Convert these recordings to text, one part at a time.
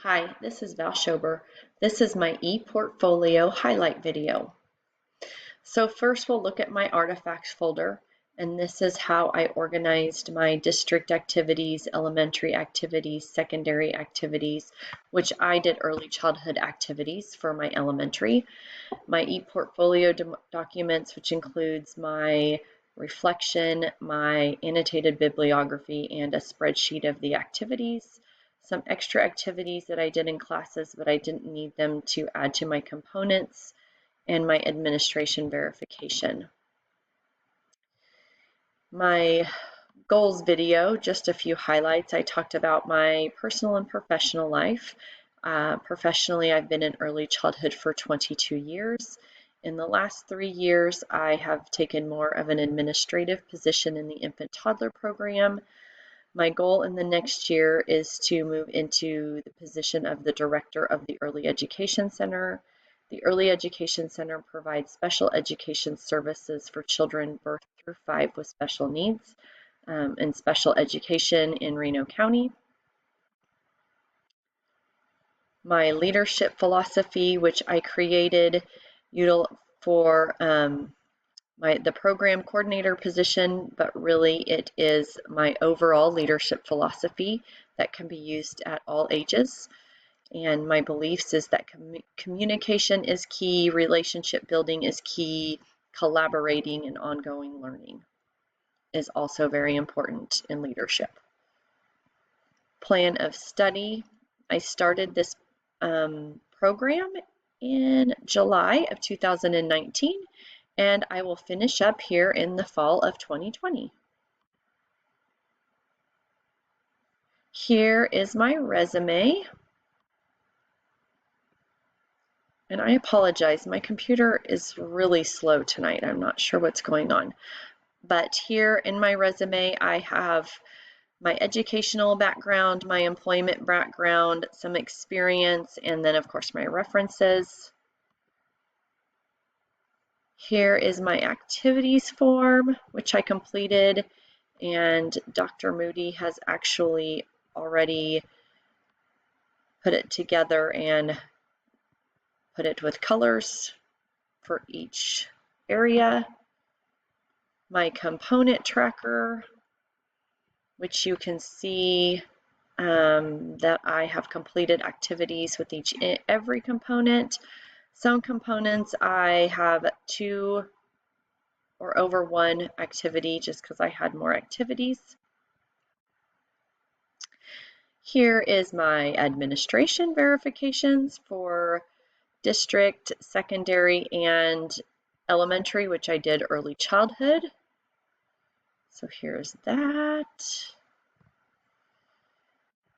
Hi, this is Val Schober. This is my ePortfolio highlight video. So first we'll look at my artifacts folder, and this is how I organized my district activities, elementary activities, secondary activities, which I did early childhood activities for my elementary. My ePortfolio documents, which includes my reflection, my annotated bibliography, and a spreadsheet of the activities. Some extra activities that I did in classes, but I didn't need them to add to my components, and my administration verification. My goals video, just a few highlights. I talked about my personal and professional life. Professionally, I've been in early childhood for 22 years. In the last 3 years, I have taken more of an administrative position in the infant toddler program. My goal in the next year is to move into the position of the director of the Early Education Center. The Early Education Center provides special education services for children birth through 5 with special needs and special education in Reno County. My leadership philosophy, which I created for the program coordinator position, but really it is my overall leadership philosophy that can be used at all ages. And my beliefs is that communication is key, relationship building is key, collaborating and ongoing learning is also very important in leadership. Plan of study. I started this program in July of 2019, and I will finish up here in the fall of 2020. Here is my resume. And I apologize, my computer is really slow tonight. I'm not sure what's going on. But here in my resume, I have my educational background, my employment background, some experience, and then of course my references. Here is my activities form, which I completed, and Dr. Moody has actually already put it together and put it with colors for each area. My component tracker, which you can see that I have completed activities with every component. Some components I have 2 or over 1 activity just because I had more activities. Here is my administration verifications for district, secondary, and elementary, which I did early childhood. So here's that.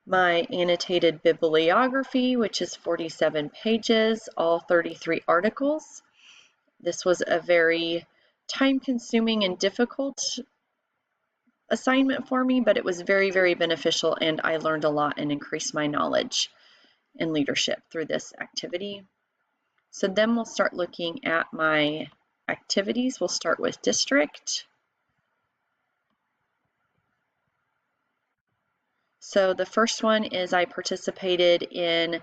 My annotated bibliography, which is 47 pages, all 33 articles. This was a very time-consuming and difficult assignment for me, but it was very, very beneficial, and I learned a lot and increased my knowledge in leadership through this activity. So then we'll start looking at my activities. We'll start with district. So the first one is I participated in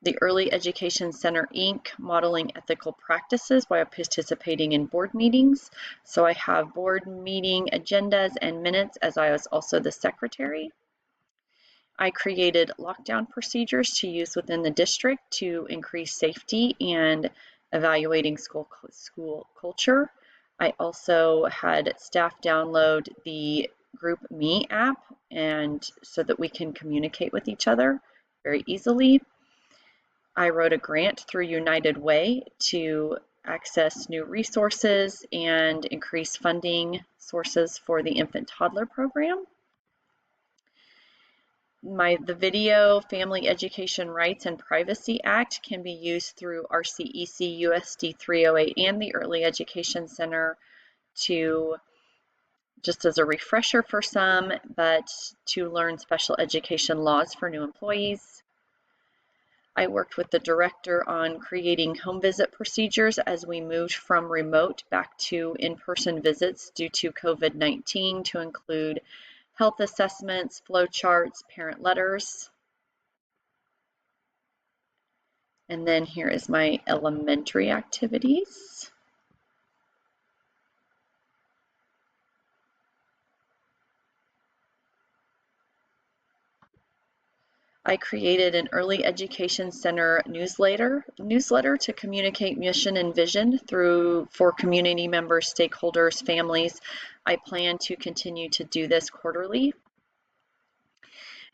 the Early Education Center, Inc. Modeling Ethical Practices while participating in board meetings. So I have board meeting agendas and minutes, as I was also the secretary. I created lockdown procedures to use within the district to increase safety and evaluating school culture. I also had staff download the Group Me app, and so that we can communicate with each other very easily. I wrote a grant through United Way to access new resources and increase funding sources for the infant toddler program. The Video Family Education Rights and Privacy Act can be used through RCEC USD 308 and the Early Education Center to, just as a refresher for some, but to learn special education laws for new employees. I worked with the director on creating home visit procedures as we moved from remote back to in-person visits due to COVID-19 to include health assessments, flow charts, parent letters. And then here is my elementary activities. I created an early education center newsletter to communicate mission and vision for community members, stakeholders, families. I plan to continue to do this quarterly.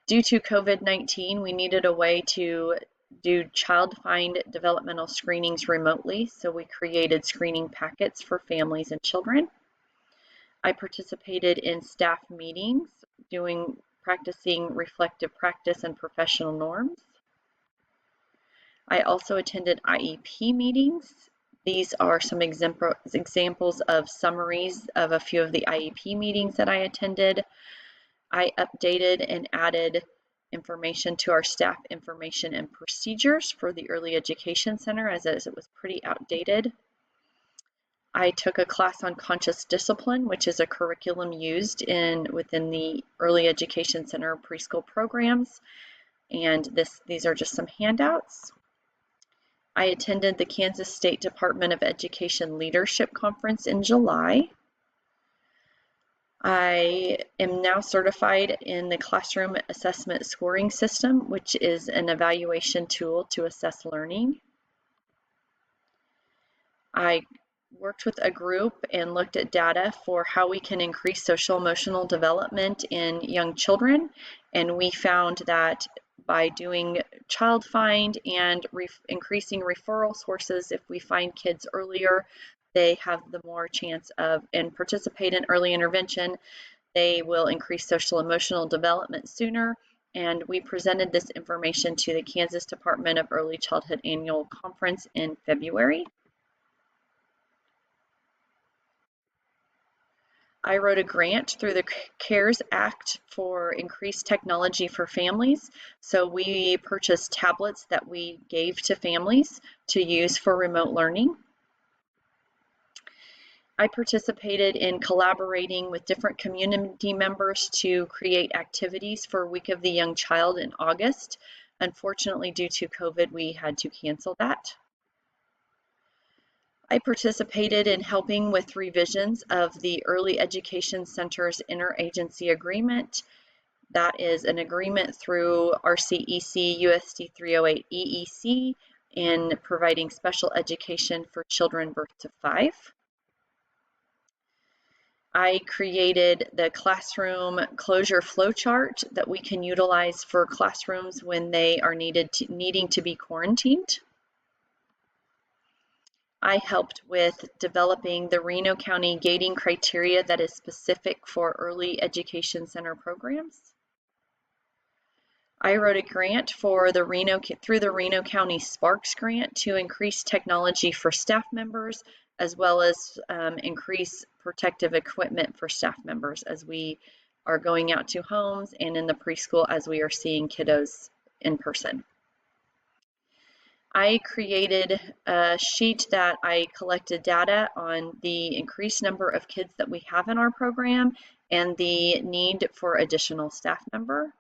Due to COVID-19, we needed a way to do child find developmental screenings remotely, so we created screening packets for families and children. I participated in staff meetings, practicing reflective practice and professional norms. I also attended IEP meetings. These are some examples of summaries of a few of the IEP meetings that I attended. I updated and added information to our staff information and procedures for the Early Education Center as it was pretty outdated. I took a class on conscious discipline, which is a curriculum used within the Early Education Center preschool programs, and these are just some handouts. I attended the Kansas State Department of Education Leadership Conference in July. I am now certified in the Classroom Assessment Scoring System, which is an evaluation tool to assess learning. I worked with a group and looked at data for how we can increase social emotional development in young children, and we found that by doing child find and increasing referral sources, if we find kids earlier, they have the more chance of and participate in early intervention, they will increase social emotional development sooner. And we presented this information to the Kansas Department of Early Childhood Annual Conference in February. I wrote a grant through the CARES Act for increased technology for families. So we purchased tablets that we gave to families to use for remote learning. I participated in collaborating with different community members to create activities for Week of the Young Child in August. Unfortunately, due to COVID, we had to cancel that. I participated in helping with revisions of the Early Education Center's interagency agreement. That is an agreement through RCEC USD 308 EEC in providing special education for children birth to 5. I created the classroom closure flowchart that we can utilize for classrooms when they are needing to be quarantined. I helped with developing the Reno County gating criteria that is specific for early education center programs. I wrote a grant through the Reno County Sparks grant to increase technology for staff members, as well as increase protective equipment for staff members as we are going out to homes and in the preschool as we are seeing kiddos in person. I created a sheet that I collected data on the increased number of kids that we have in our program and the need for additional staff member.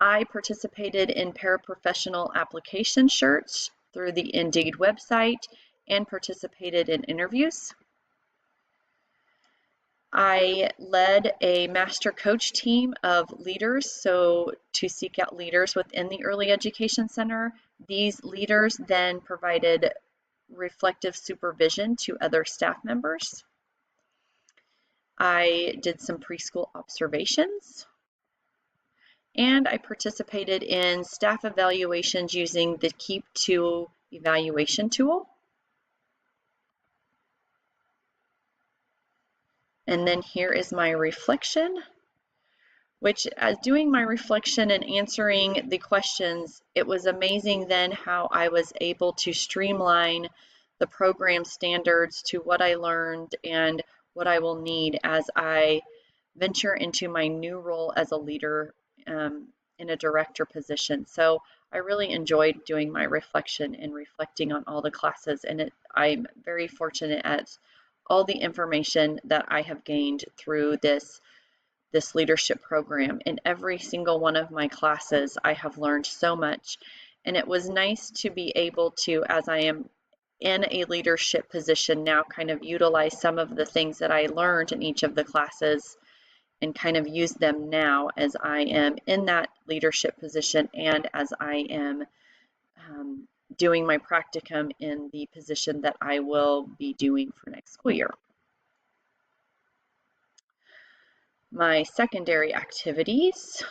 I participated in paraprofessional application shirts through the Indeed website and participated in interviews. I led a master coach team of leaders, so to seek out leaders within the Early Education Center. These leaders then provided reflective supervision to other staff members. I did some preschool observations, and I participated in staff evaluations using the Keep2 evaluation tool. And then here is my reflection, which as doing my reflection and answering the questions, it was amazing then how I was able to streamline the program standards to what I learned and what I will need as I venture into my new role as a leader in a director position. So I really enjoyed doing my reflection and reflecting on all the classes, and I'm very fortunate at all the information that I have gained through this leadership program. In every single one of my classes, I have learned so much, And it was nice to be able to, as I am in a leadership position now, kind of utilize some of the things that I learned in each of the classes and kind of use them now as I am in that leadership position and as I am doing my practicum in the position that I will be doing for next school year. My secondary activities.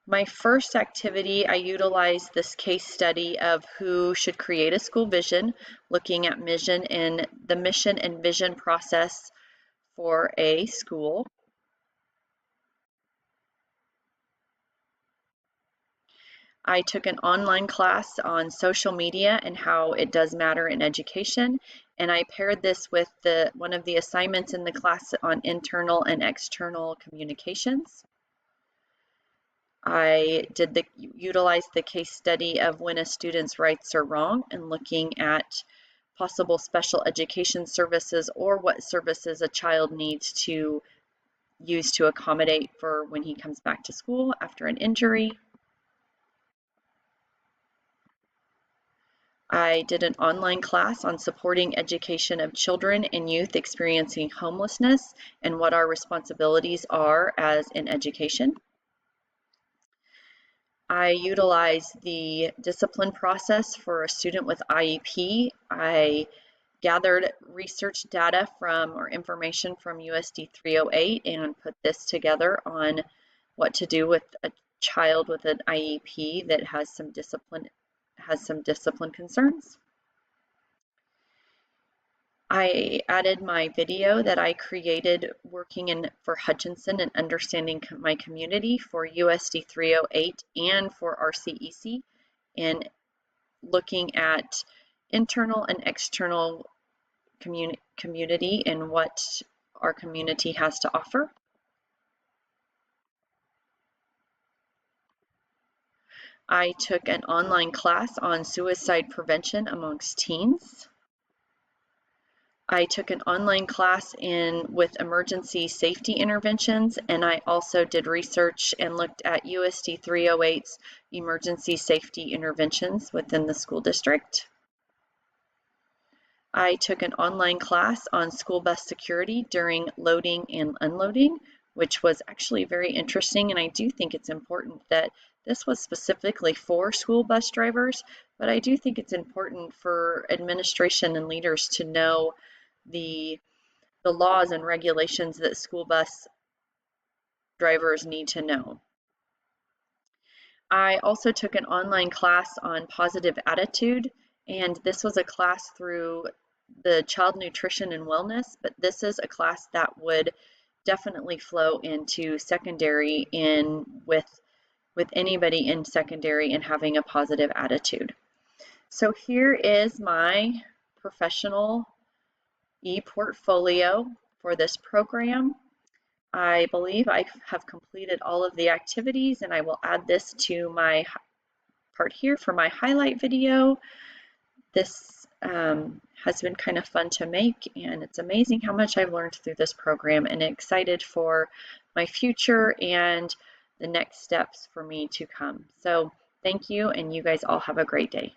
My first activity, I utilized this case study of who should create a school vision, looking at mission and the mission and vision process for a school. I took an online class on social media and how it does matter in education, and I paired this with one of the assignments in the class on internal and external communications. I utilized the case study of when a student's rights are wrong and looking at possible special education services or what services a child needs to use to accommodate for when he comes back to school after an injury. I did an online class on supporting education of children and youth experiencing homelessness and what our responsibilities are as in education. I utilized the discipline process for a student with IEP. I gathered research data from or information from USD 308 and put this together on what to do with a child with an IEP that has some discipline concerns. I added my video that I created working for Hutchinson and understanding my community for USD 308 and for RCEC, and looking at internal and external community and what our community has to offer. I took an online class on suicide prevention amongst teens. I took an online class with emergency safety interventions, and I also did research and looked at USD 308's emergency safety interventions within the school district. I took an online class on school bus security during loading and unloading, which was actually very interesting, and I do think it's important that this was specifically for school bus drivers, but I do think it's important for administration and leaders to know the laws and regulations that school bus drivers need to know. I also took an online class on positive attitude, and this was a class through the Child Nutrition and Wellness, but this is a class that would definitely flow into secondary with anybody in secondary and having a positive attitude. So here is my professional e-portfolio for this program. I believe I have completed all of the activities, and I will add this to my part here for my highlight video. This has been kind of fun to make, and it's amazing how much I've learned through this program, and excited for my future and the next steps for me to come. So thank you, and you guys all have a great day.